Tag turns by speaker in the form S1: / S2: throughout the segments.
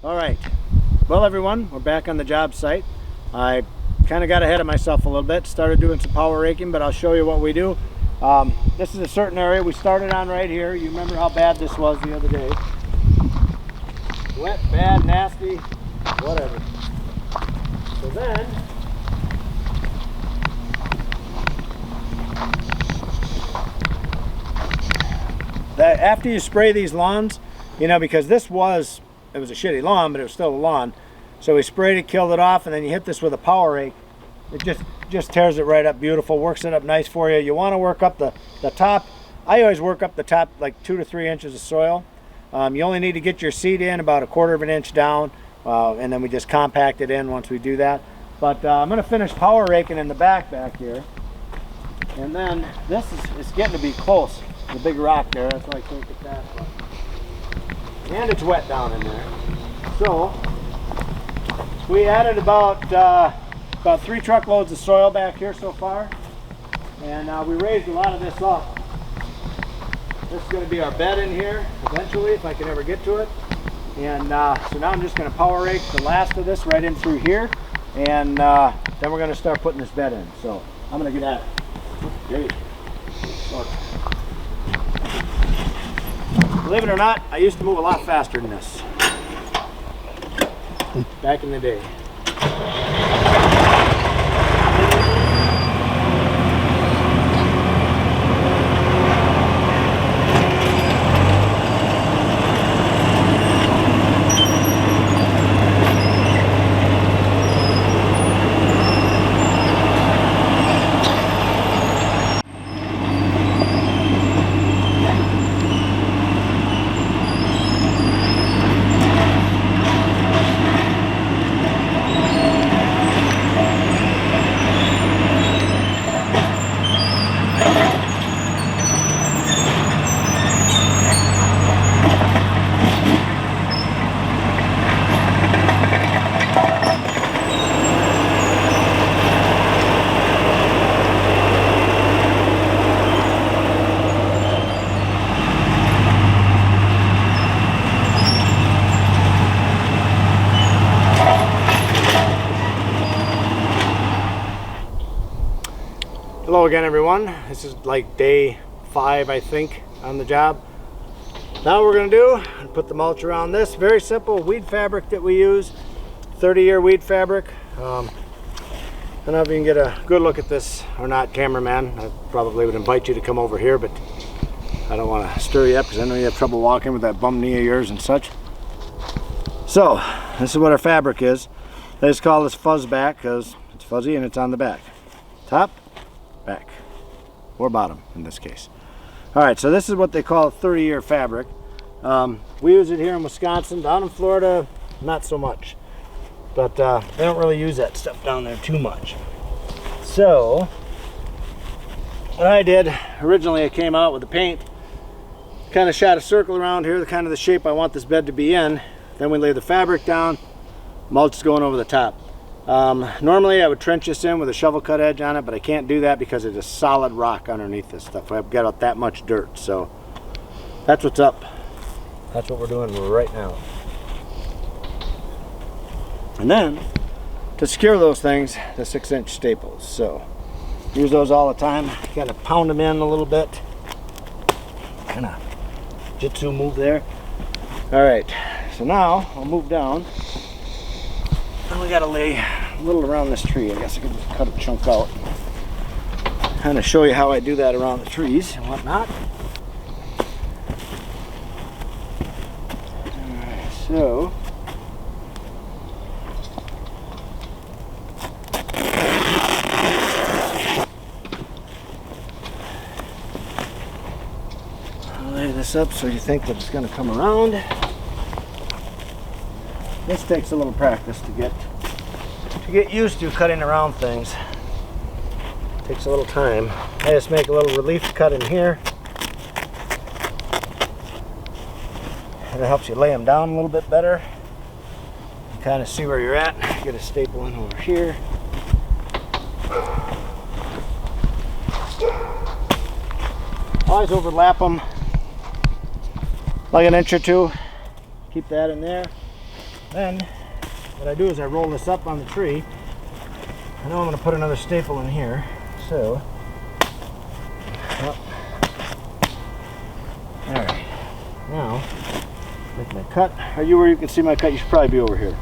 S1: All right, well everyone, we're back on the job site. I kind of got ahead of myself a little bit, started doing some power raking, but I'll show you what we do. This is a certain area we started on right here. You remember how bad this was the other day. Wet, bad, nasty, whatever. So then, after you spray these lawns, you know, because it was a shitty lawn, but it was still a lawn. So we sprayed it, killed it off, and then you hit this with a power rake. It just tears it right up beautiful, works it up nice for you. You want to work up the top. I always work up the top like 2 to 3 inches of soil. You only need to get your seed in about 1/4 of an inch down, and then we just compact it in once we do that. But I'm going to finish power raking in the back here. And then this is getting to be close. The big rock there, that's why I can't get that. And it's wet down in there. So we added about 3 truckloads of soil back here so far, and we raised a lot of this up. This is going to be our bed in here eventually, if I can ever get to it. And so now I'm just going to power rake the last of this right in through here, and then we're going to start putting this bed in. So I'm going to get at it. Great. Believe it or not, I used to move a lot faster than this back in the day. Hello again everyone. This is like day 5 I think on the job. Now what we're going to do, put the mulch around this. Very simple weed fabric that we use. 30-year weed fabric. I don't know if you can get a good look at this or not, cameraman. I probably would invite you to come over here, but I don't want to stir you up because I know you have trouble walking with that bum knee of yours and such. So this is what our fabric is. They just call this fuzz back because it's fuzzy and it's on the back. Top, back, or bottom in this case. All right, so this is what they call a 30-year fabric. We use it here in Wisconsin. Down in Florida, not so much, but they don't really use that stuff down there too much. So what I did originally, I came out with the paint, kind of shot a circle around here, kind of the shape I want this bed to be in. Then we lay the fabric down, mulch is going over the top. Normally I would trench this in with a shovel cut edge on it, but I can't do that because it's a solid rock underneath this stuff. I've got that much dirt, so that's what's up. That's what we're doing right now. And then to secure those things, the 6-inch staples. So use those all the time. Got to pound them in a little bit. Kind of jitsu move there. All right, so now I'll move down. And we got to lay a little around this tree. I guess I can just cut a chunk out. Kind of show you how I do that around the trees and whatnot. Alright, so I'll lay this up so you think that it's going to come around. This takes a little practice to get used to cutting around things. It takes a little time. I just make a little relief cut in here. And it helps you lay them down a little bit better. You kind of see where you're at. Get a staple in over here. Always overlap them like an inch or two. Keep that in there. Then what I do is I roll this up on the tree. I know I'm going to put another staple in here, so all right, now make my cut. Are you where you can see my cut? You should probably be over here.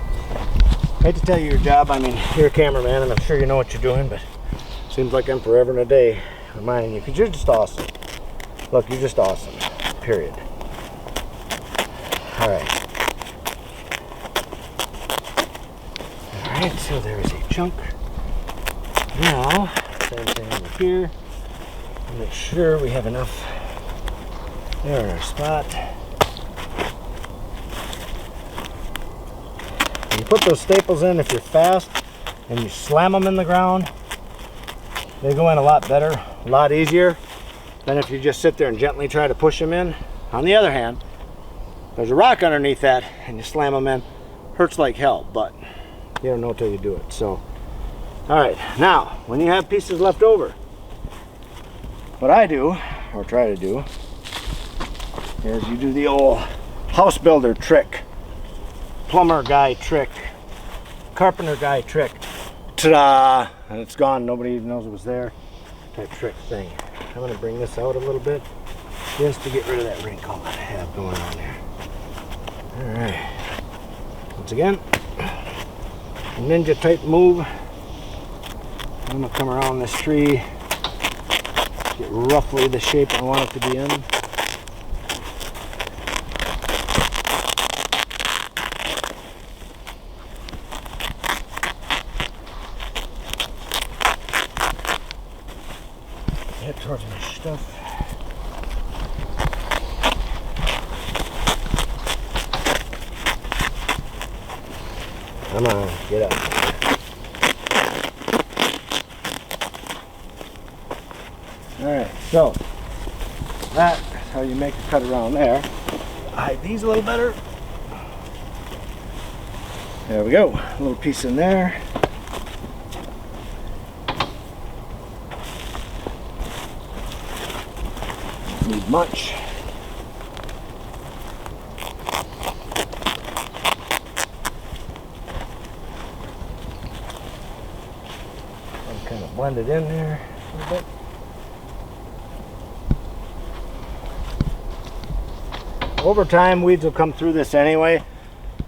S1: I hate to tell you your job. I mean, you're a cameraman and I'm sure you know what you're doing, but it seems like I'm forever and a day reminding you, because you're just awesome. Look, you're just awesome, period. All right. All right, so there is a chunk. Now, same thing over here. Make sure we have enough there in our spot. When you put those staples in, if you're fast and you slam them in the ground, they go in a lot better, a lot easier than if you just sit there and gently try to push them in. On the other hand, there's a rock underneath that and you slam them in, hurts like hell, but you don't know till you do it. So, all right, now when you have pieces left over, what I do, or try to do, is you do the old house builder trick, plumber guy trick, carpenter guy trick. Ta-da! And it's gone, nobody even knows it was there, type trick thing. I'm going to bring this out a little bit just to get rid of that wrinkle that I have going on there. Alright, once again, ninja type move. I'm going to come around this tree, get roughly the shape I want it to be in. Head towards my stuff. Come on, get up. Alright, so that's how you make a cut around there. Hide these a little better. There we go. A little piece in there. Need Mulch. And kind of blend it in there a little bit. Over time, weeds will come through this anyway.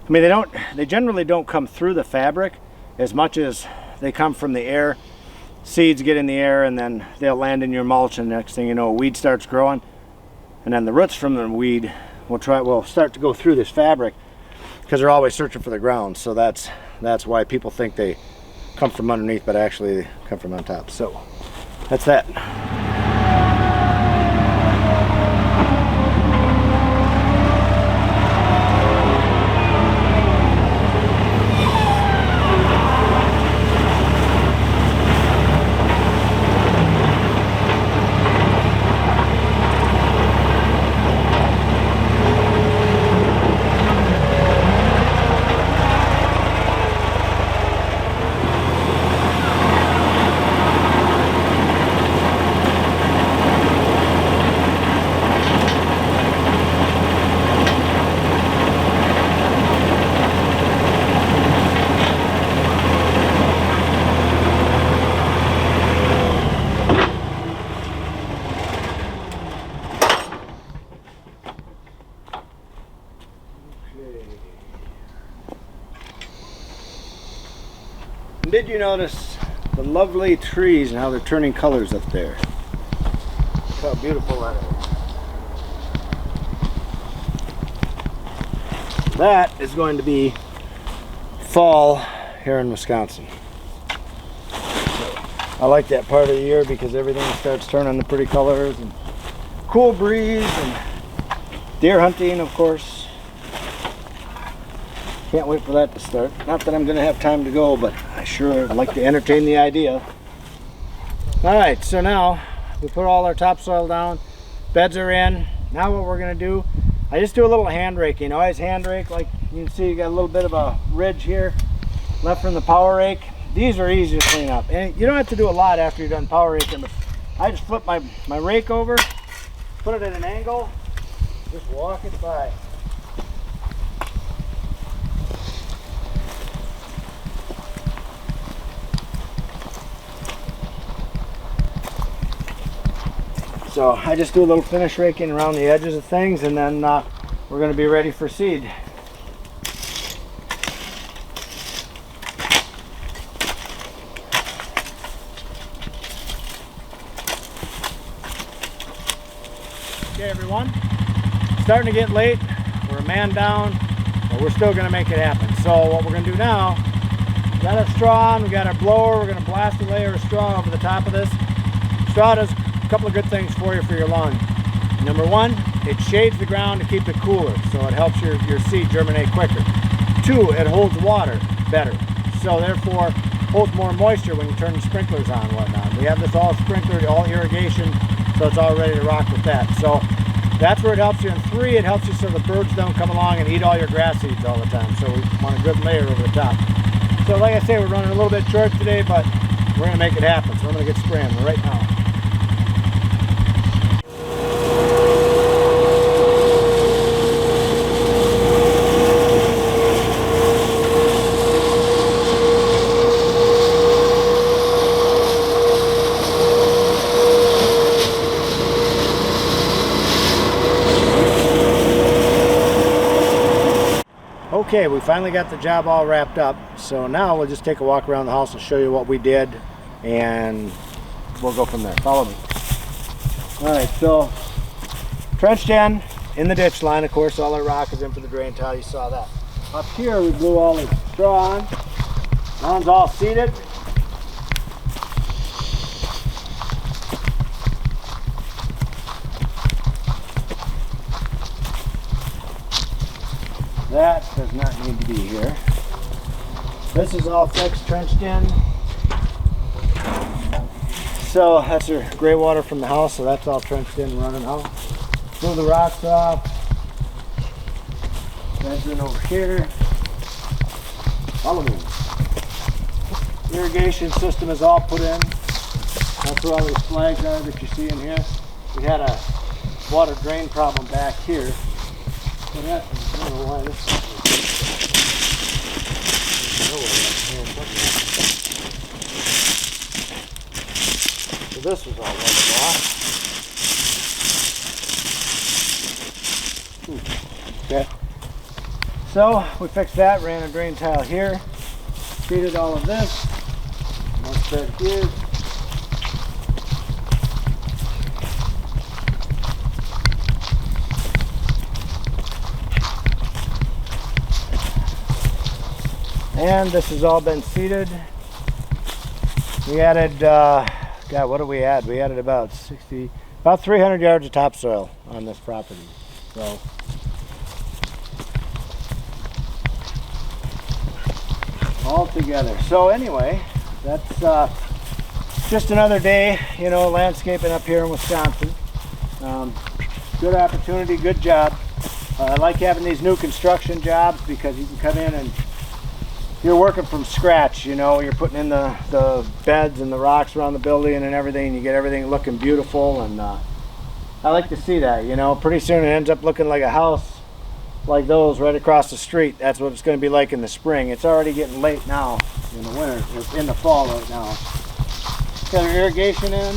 S1: I mean, they generally don't come through the fabric as much as they come from the air. Seeds get in the air and then they'll land in your mulch, and next thing you know, a weed starts growing. And then the roots from the weed will start to go through this fabric because they're always searching for the ground. So that's why people think they come from underneath, but actually they come from on top. So that's that. Did you notice the lovely trees and how they're turning colors up there? Look how beautiful that is. That is going to be fall here in Wisconsin. So I like that part of the year because everything starts turning the pretty colors, and cool breeze and deer hunting, of course. Can't wait for that to start. Not that I'm going to have time to go, but I sure like to entertain the idea. Alright, so now we put all our topsoil down. Beds are in. Now what we're going to do, I just do a little hand raking. I always hand rake. Like you can see, you got a little bit of a ridge here left from the power rake. These are easy to clean up. And you don't have to do a lot after you're done power raking, but I just flip my rake over, put it at an angle, just walk it by. So I just do a little finish raking around the edges of things, and then we're going to be ready for seed. Okay everyone, starting to get late, we're a man down, but we're still going to make it happen. So what we're going to do now, we got our straw on, we got our blower, we're going to blast a layer of straw over the top of this. Straw does a couple of good things for you for your lawn. Number one, it shades the ground to keep it cooler, so it helps your seed germinate quicker. Two, it holds water better, so therefore holds more moisture when you turn the sprinklers on and whatnot. We have this all sprinklered, all irrigation, so it's all ready to rock with that. So that's where it helps you. And three, it helps you so the birds don't come along and eat all your grass seeds all the time. So we want a good layer over the top. So like I say, we're running a little bit short today, but we're gonna make it happen. So I'm gonna get spraying right now. Okay, we finally got the job all wrapped up, so now we'll just take a walk around the house and show you what we did, and we'll go from there. Follow me. Alright, so trenched in the ditch line, of course, all our rock is in for the drain tile, you saw that. Up here we blew all the straw on, lawn's all seeded. That does not need to be here. This is all fixed, trenched in. So that's your gray water from the house, so that's all trenched in and running out. Blew the rocks off. That's in over here. Follow me. Irrigation system is all put in. That's where all these flags are that you see in here. We had a water drain problem back here. So that, I don't know why this so this was all running off. Okay. So we fixed that, ran a drain tile here, treated all of this, mulch bed here. And this has all been seeded. We added, God, what did we add? We added about 300 yards of topsoil on this property. So, all together. So anyway, that's just another day, you know, landscaping up here in Wisconsin. Good opportunity, good job. I like having these new construction jobs because you can come in and you're working from scratch, you know, you're putting in the beds and the rocks around the building and everything, and you get everything looking beautiful, and I like to see that, you know. Pretty soon it ends up looking like a house like those right across the street. That's what it's going to be like in the spring. It's already getting late now in the winter, it's in the fall right now. Got our irrigation in,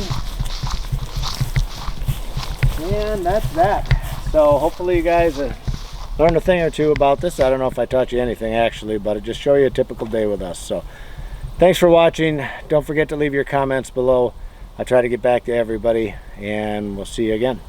S1: and that's that. So hopefully you guys learned a thing or two about this. I don't know if I taught you anything actually, but it just show you a typical day with us. So thanks for watching. Don't forget to leave your comments below. I try to get back to everybody, and we'll see you again.